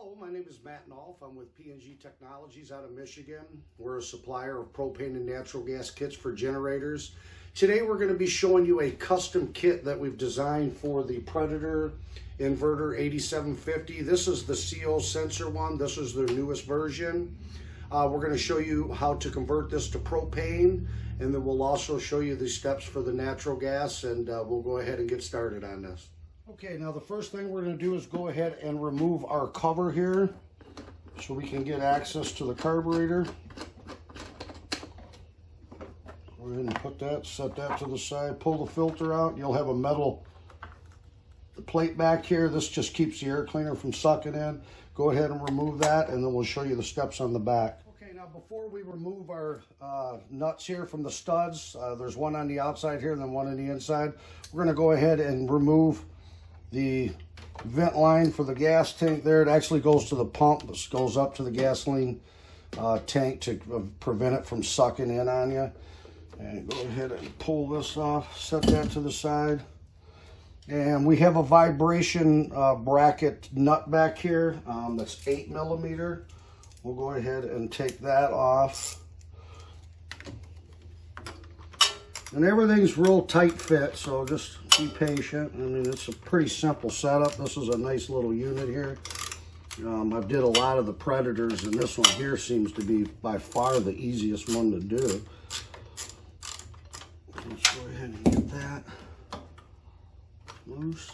Hello, my name is Matt Nolf. I'm with PNG Technologies out of Michigan. We're a supplier of propane and natural gas kits for generators. Today we're going to be showing you a custom kit that we've designed for the Predator Inverter 8750. This is the CO sensor one. This is their newest version. We're going to show you how to convert this to propane, and then we'll also show you the steps for the natural gas, and we'll go ahead and get started on this. Okay, now the first thing we're going to do is go ahead and remove our cover here so we can get access to the carburetor. Go ahead and put that, set that to the side, pull the filter out. You'll have a metal plate back here. This just keeps the air cleaner from sucking in. Go ahead and remove that, and then we'll show you the steps on the back. Okay, now before we remove our nuts here from the studs, there's one on the outside here and then one on the inside. We're going to go ahead and remove the vent line for the gas tank there. It actually goes to the pump. This goes up to the gasoline tank to prevent it from sucking in on you. And go ahead and pull this off, set that to the side. And we have a vibration bracket nut back here that's 8mm. We'll go ahead and take that off. And everything's real tight fit, so just be patient. I mean, it's a pretty simple setup. This is a nice little unit here. I did a lot of the Predators, and this one here seems to be by far the easiest one to do. Let's go ahead and get that loose.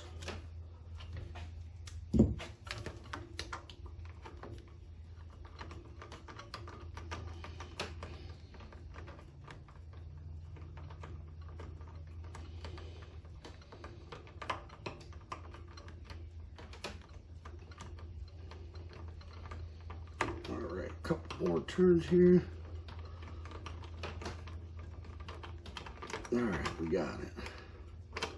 All right, a couple more turns here. All right, we got it.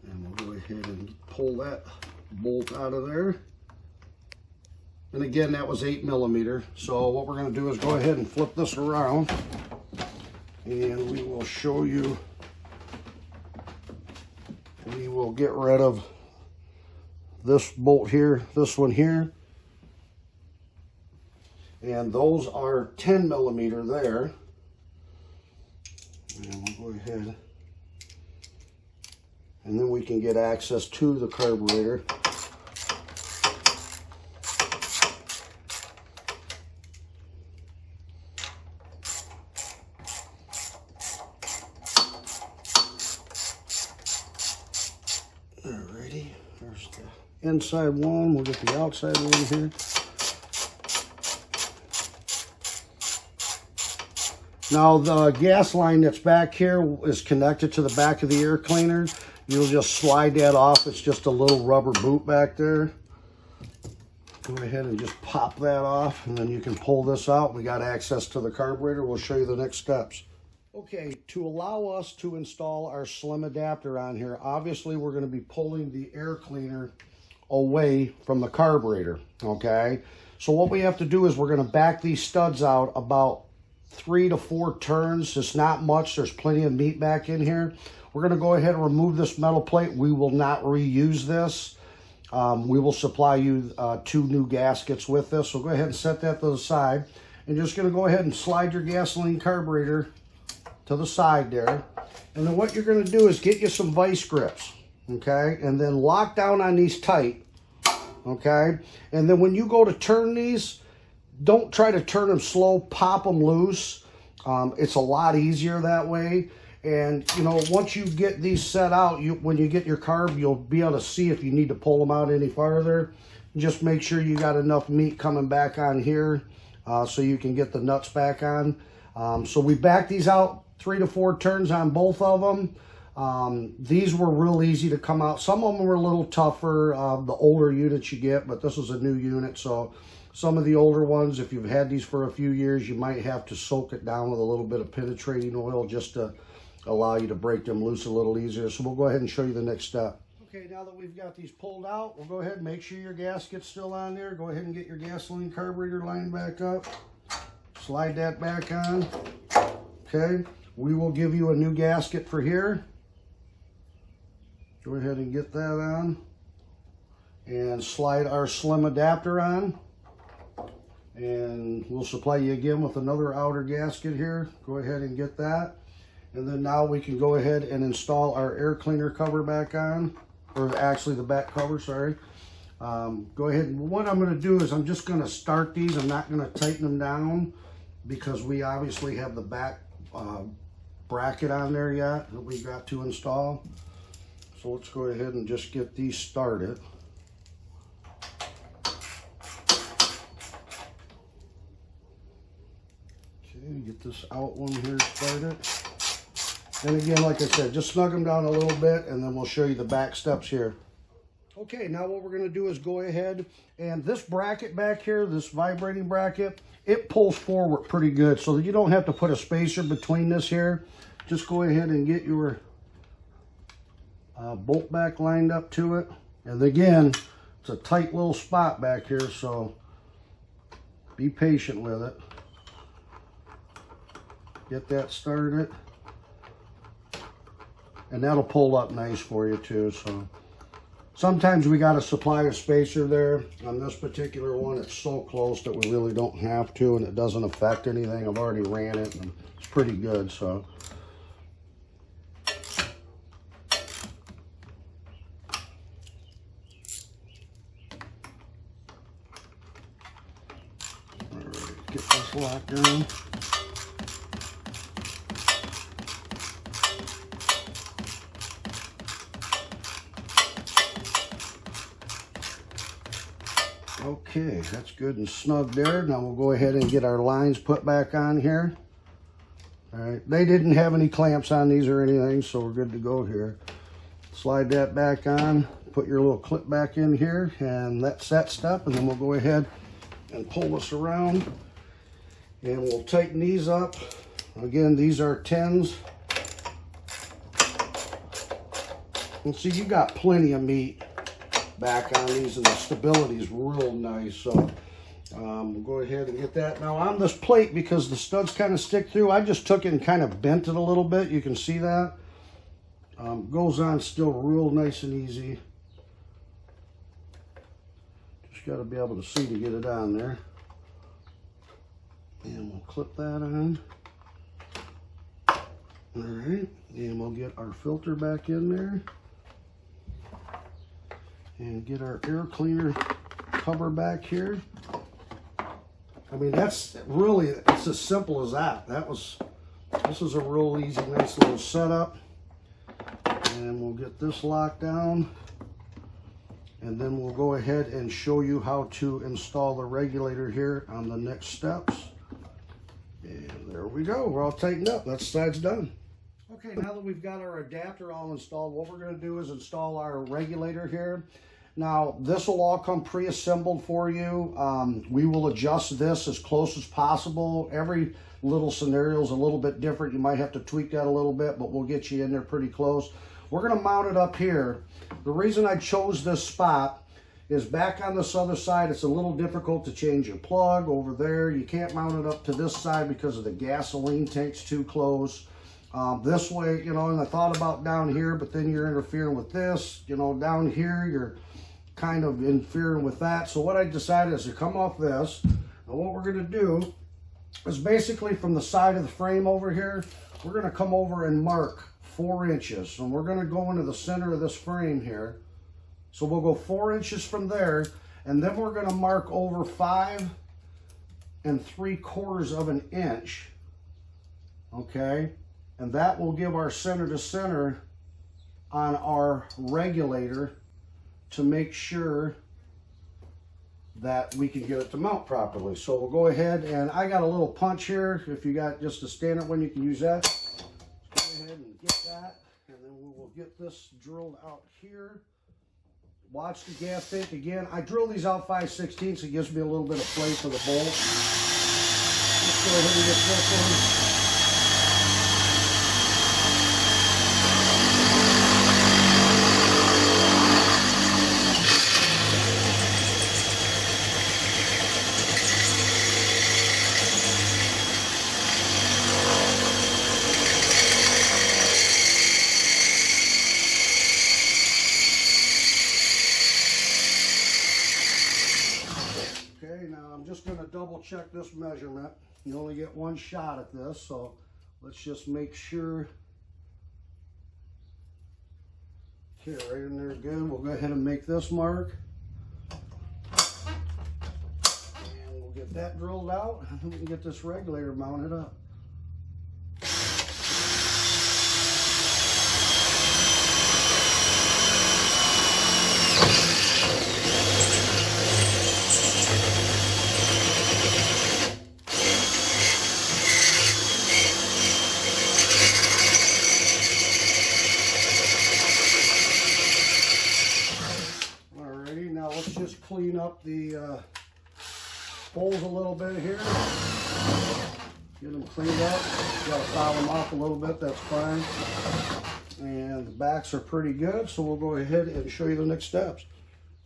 And we'll go ahead and pull that bolt out of there. And again, that was 8mm. So what we're going to do is go ahead and flip this around, and we will show you. We will get rid of this bolt here, this one here. And those are 10mm there. And we'll go ahead, and then we can get access to the carburetor. Alrighty, there's the inside one. We'll get the outside one here. Now the gas line that's back here is connected to the back of the air cleaner. You'll just slide that off. It's just a little rubber boot back there. Go ahead and just pop that off, and then you can pull this out. We got access to the carburetor. We'll show you the next steps. Okay, to allow us to install our slim adapter on here, obviously we're going to be pulling the air cleaner away from the carburetor, okay? So what we have to do is we're going to back these studs out about 3 to 4 turns. It's not much. There's plenty of meat back in here. We're going to go ahead and remove this metal plate. We will not reuse this. We will supply you 2 new gaskets with this. So go ahead and set that to the side. And just going to go ahead and slide your gasoline carburetor to the side there. And then what you're going to do is get you some vice grips, okay? And then lock down on these tight, okay? And then when you go to turn these, don't try to turn them slow, pop them loose. It's a lot easier that way. And, you know, once you get these set out, when you get your carb, you'll be able to see if you need to pull them out any farther. Just make sure you got enough meat coming back on here so you can get the nuts back on. So we backed these out 3 to 4 turns on both of them. These were real easy to come out. Some of them were a little tougher, the older units you get, but this is a new unit, so some of the older ones, if you've had these for a few years, you might have to soak it down with a little bit of penetrating oil just to allow you to break them loose a little easier. So we'll go ahead and show you the next step. Okay, now that we've got these pulled out, we'll go ahead and make sure your gasket's still on there. Go ahead and get your gasoline carburetor line back up. Slide that back on. Okay, we will give you a new gasket for here. Go ahead and get that on. and slide our slim adapter on. And we'll supply you again with another outer gasket here. Go ahead and get that. And then now we can go ahead and install our air cleaner cover back on, or actually the back cover, sorry. Go ahead, and what I'm going to do is I'm just going to start these. I'm not going to tighten them down because we obviously have the back bracket on there yet that we got to install. So let's go ahead and just get these started. Okay, get this out one here started. And again, like I said, just snug them down a little bit and then we'll show you the back steps here. Okay, now what we're going to do is go ahead, and this bracket back here, this vibrating bracket, it pulls forward pretty good, so that you don't have to put a spacer between this here. Just go ahead and get your bolt back lined up to it. And again, it's a tight little spot back here, so be patient with it. Get that started. And that'll pull up nice for you too, so. Sometimes we got to supply a spacer there. On this particular one, it's so close that we really don't have to, and it doesn't affect anything. I've already ran it, and it's pretty good, so. All right, get this locked down. Okay, that's good and snug there. Now we'll go ahead and get our lines put back on here. All right, they didn't have any clamps on these or anything, so we're good to go here. Slide that back on, put your little clip back in here, and that's that step. And then we'll go ahead and pull this around, and we'll tighten these up. Again, these are 10s. And see, you got plenty of meat back on these, and the stability is real nice. So we'll go ahead and get that. Now on this plate, because the studs kind of stick through, I just took it and kind of bent it a little bit. You can see that. Goes on still real nice and easy. Just got to be able to see to get it on there. And we'll clip that on. All right, and we'll get our filter back in there. And get our air cleaner cover back here. I mean, that's really, it's as simple as that. This is a real easy, nice little setup. And we'll get this locked down. And then we'll go ahead and show you how to install the regulator here on the next steps. And there we go, we're all tightened up. That side's done. Okay, now that we've got our adapter all installed, what we're going to do is install our regulator here. Now, this will all come pre-assembled for you. We will adjust this as close as possible. Every little scenario is a little bit different. You might have to tweak that a little bit, but we'll get you in there pretty close. We're going to mount it up here. The reason I chose this spot is back on this other side, it's a little difficult to change your plug over there. You can't mount it up to this side because of the gasoline tank's too close. This way, you know, and I thought about down here, but then you're interfering with this. You know, down here, you're kind of interfering with that. So what I decided is to come off this. And what we're going to do is basically from the side of the frame over here, we're going to come over and mark 4 inches. And we're going to go into the center of this frame here. So we'll go 4 inches from there, and then we're going to mark over 5 3/4 of an inch. Okay, and that will give our center to center on our regulator to make sure that we can get it to mount properly. So we'll go ahead, and I got a little punch here. If you got just a standard one, you can use that. Go ahead and get that, and then we will get this drilled out here. Watch the gas tank again. I drill these out 5/16, so it gives me a little bit of play for the bolt. Let's go ahead and get this one. going to double check this measurement. You only get one shot at this, so let's just make sure. Okay, right in there good. We'll go ahead and make this mark. And we'll get that drilled out, and then we can get this regulator mounted up. Just clean up the holes a little bit here. Get them cleaned up. You gotta file them off a little bit, that's fine. And the backs are pretty good, so we'll go ahead and show you the next steps.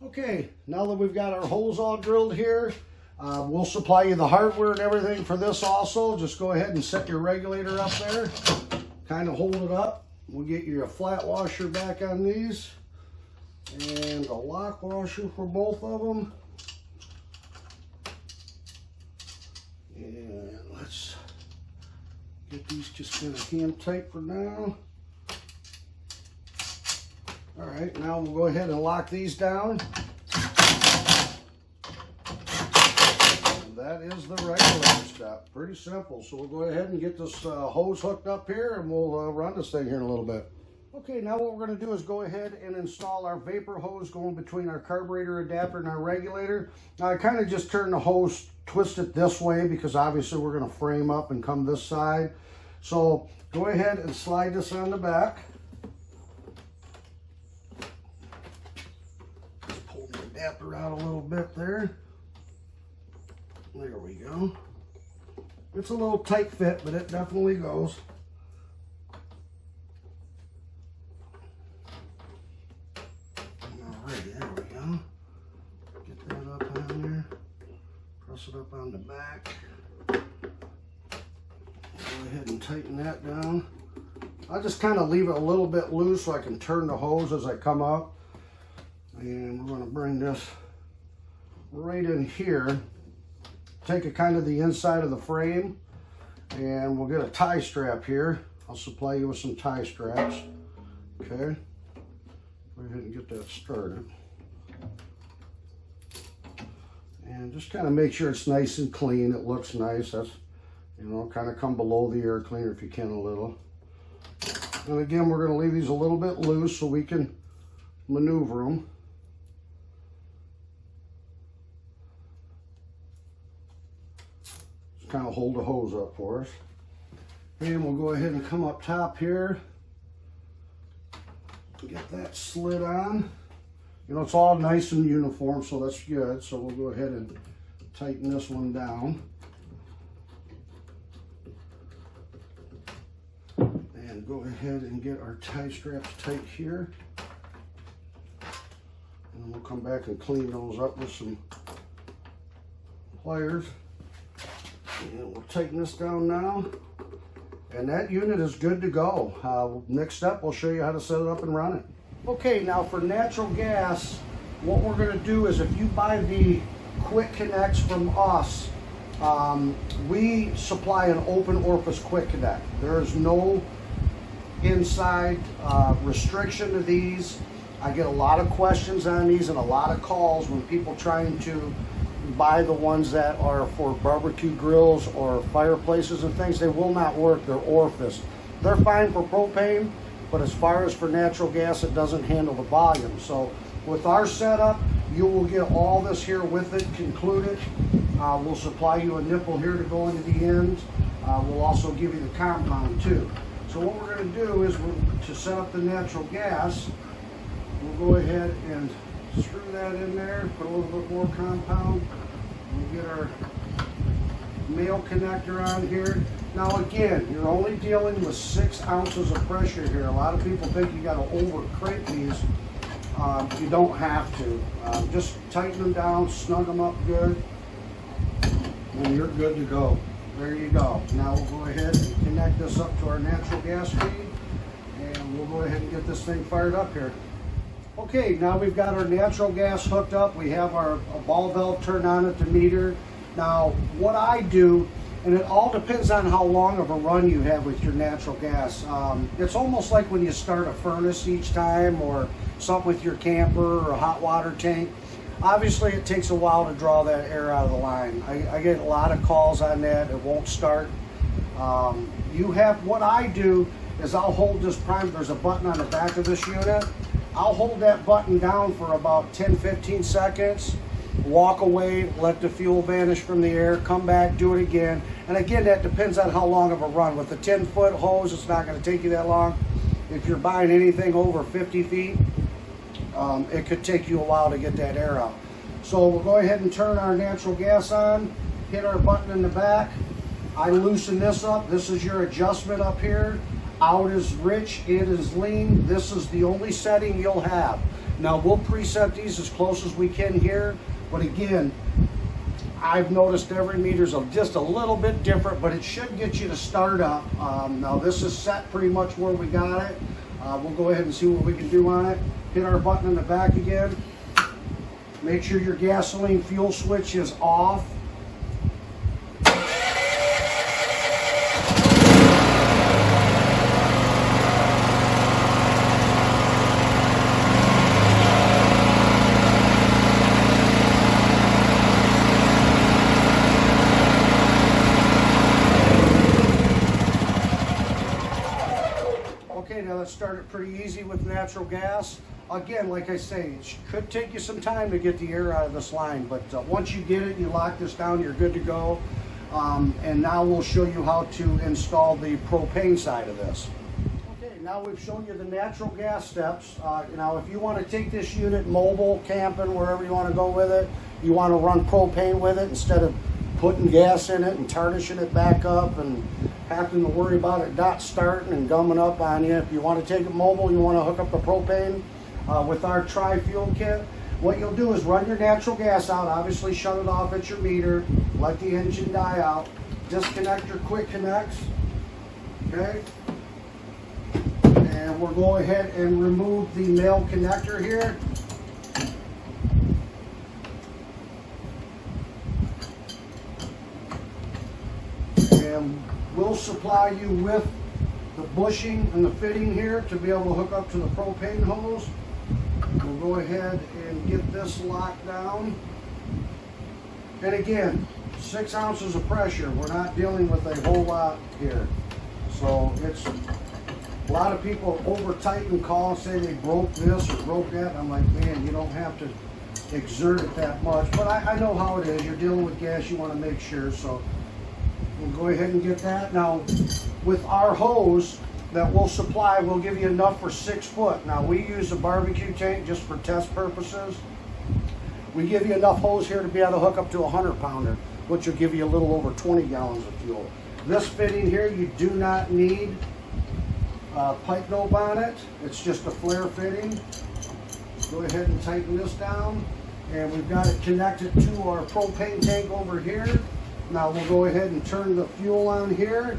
Okay, now that we've got our holes all drilled here, we'll supply you the hardware and everything for this also. Just go ahead and set your regulator up there. Kind of hold it up. We'll get you a flat washer back on these. And a lock washer for both of them. And let's get these just kind of hand tight for now. All right, now we'll go ahead and lock these down. And that is the regulator step. Pretty simple. So we'll go ahead and get this hose hooked up here, and we'll run this thing here in a little bit. Okay, now what we're going to do is go ahead and install our vapor hose going between our carburetor adapter and our regulator. Now I kind of just turn the hose, twist it this way because obviously we're going to frame up and come this side. So go ahead and slide this on the back. Just pull the adapter out a little bit there. There we go. It's a little tight fit, but it definitely goes. There we go. Get that up on there. Press it up on the back. Go ahead and tighten that down. I just kind of leave it a little bit loose so I can turn the hose as I come up. And we're going to bring this right in here. Take it kind of the inside of the frame. And we'll get a tie strap here. I'll supply you with some tie straps. Okay. Go ahead and get that started. And just kind of make sure it's nice and clean. It looks nice. That's, you know, kind of come below the air cleaner if you can a little. And again, we're going to leave these a little bit loose so we can maneuver them. Just kind of hold the hose up for us. And we'll go ahead and come up top here. Get that slid on. You know, it's all nice and uniform, so that's good. So we'll go ahead and tighten this one down. And go ahead and get our tie straps tight here. And then we'll come back and clean those up with some pliers. And we'll tighten this down now. And that unit is good to go. Next up, we'll show you how to set it up and run it. Okay, now for natural gas, what we're going to do is if you buy the quick connects from us, we supply an open orifice quick connect. There is no inside restriction to these. I get a lot of questions on these and a lot of calls when people trying to buy the ones that are for barbecue grills or fireplaces and things. They will not work. They're orifice. They're fine for propane, but as far as for natural gas, it doesn't handle the volume. So with our setup, you will get all this here with it included. We'll supply you a nipple here to go into the end. We'll also give you the compound too. So what we're going to do is to set up the natural gas, we'll go ahead and screw that in there, put a little bit more compound. We'll get our male connector on here. Now again, you're only dealing with 6 ounces of pressure here. A lot of people think you got to over crank these. You don't have to. Just tighten them down, snug them up good, and you're good to go. There you go. Now we'll go ahead and connect this up to our natural gas feed, and we'll go ahead and get this thing fired up here. Okay, now we've got our natural gas hooked up. We have our ball valve turned on at the meter. Now, what I do, and it all depends on how long of a run you have with your natural gas. It's almost like when you start a furnace each time, or something with your camper or a hot water tank. Obviously, it takes a while to draw that air out of the line. I get a lot of calls on that. It won't start. What I do is I'll hold this primer. There's a button on the back of this unit. I'll hold that button down for about 10-15 seconds, walk away, let the fuel vanish from the air, come back, do it again. And again, that depends on how long of a run. With a 10-foot hose, it's not going to take you that long. If you're buying anything over 50 feet, it could take you a while to get that air out. So we'll go ahead and turn our natural gas on, hit our button in the back. I loosen this up. This is your adjustment up here. Out is rich, in is lean. This is the only setting you'll have. Now we'll preset these as close as we can here, but again, I've noticed every meter's just a little bit different, but it should get you to start up. Now this is set pretty much where we got it. We'll go ahead and see what we can do on it. Hit our button in the back again. Make sure your gasoline fuel switch is off. Now let's start it pretty easy with natural gas. Again, like I say, it could take you some time to get the air out of this line, but once you get it, you lock this down, you're good to go. And now we'll show you how to install the propane side of this. Okay, now we've shown you the natural gas steps. Now if you want to take this unit mobile, camping, wherever you want to go with it, you want to run propane with it instead of putting gas in it and tarnishing it back up and having to worry about it not starting and gumming up on you. If you want to take it mobile, you want to hook up the propane with our tri-fuel kit. What you'll do is run your natural gas out, obviously shut it off at your meter, let the engine die out, disconnect your quick connects, okay? And we'll go ahead and remove the male connector here. And we'll supply you with the bushing and the fitting here to be able to hook up to the propane hose. We'll go ahead and get this locked down. And again, 6 ounces of pressure. We're not dealing with a whole lot here. So it's, a lot of people over tighten, call and say they broke this or broke that. I'm like, man, you don't have to exert it that much. But I know how it is. You're dealing with gas, you want to make sure. So we'll go ahead and get that. Now, with our hose that we'll supply, we'll give you enough for 6 foot. Now, we use a barbecue tank just for test purposes. We give you enough hose here to be able to hook up to a 100-pounder, which will give you a little over 20 gallons of fuel. This fitting here, you do not need pipe nope on it. It's just a flare fitting. Go ahead and tighten this down. And we've got it connected to our propane tank over here. Now we'll go ahead and turn the fuel on here.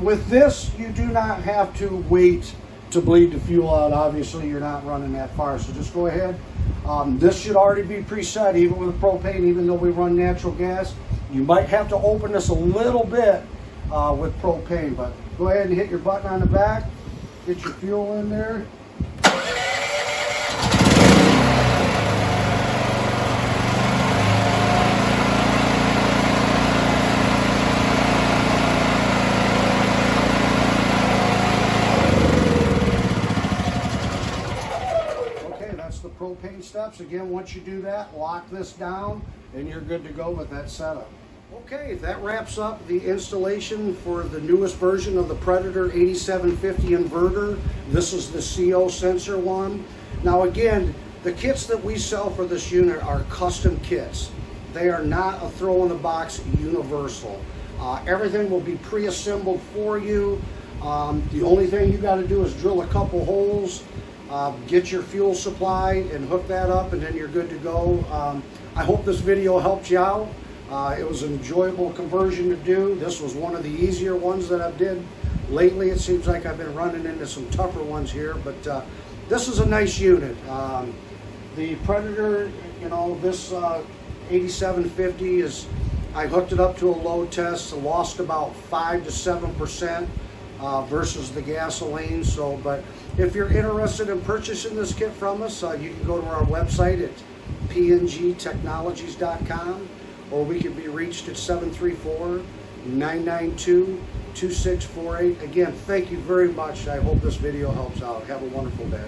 With this, you do not have to wait to bleed the fuel out. Obviously, you're not running that far, so just go ahead. This should already be preset, even with propane, even though we run natural gas. You might have to open this a little bit with propane, but go ahead and hit your button on the back, get your fuel in there. Propane steps. Again, once you do that, lock this down and you're good to go with that setup. Okay, that wraps up the installation for the newest version of the Predator 8750 inverter. This is the CO sensor one. Now again, the kits that we sell for this unit are custom kits. They are not a throw in the box universal. Everything will be pre-assembled for you. The only thing you got to do is drill a couple holes, get your fuel supply and hook that up, and then you're good to go. I hope this video helped you out. It was an enjoyable conversion to do. This was one of the easier ones that I've did lately. It seems like I've been running into some tougher ones here, but this is a nice unit. The Predator, you know, this 8750 is, I hooked it up to a load test, lost about 5 to 7% versus the gasoline. So, but if you're interested in purchasing this kit from us, you can go to our website at pngtechnologies.com, or we can be reached at 734-992-2648. Again, thank you very much. I hope this video helps out. Have a wonderful day.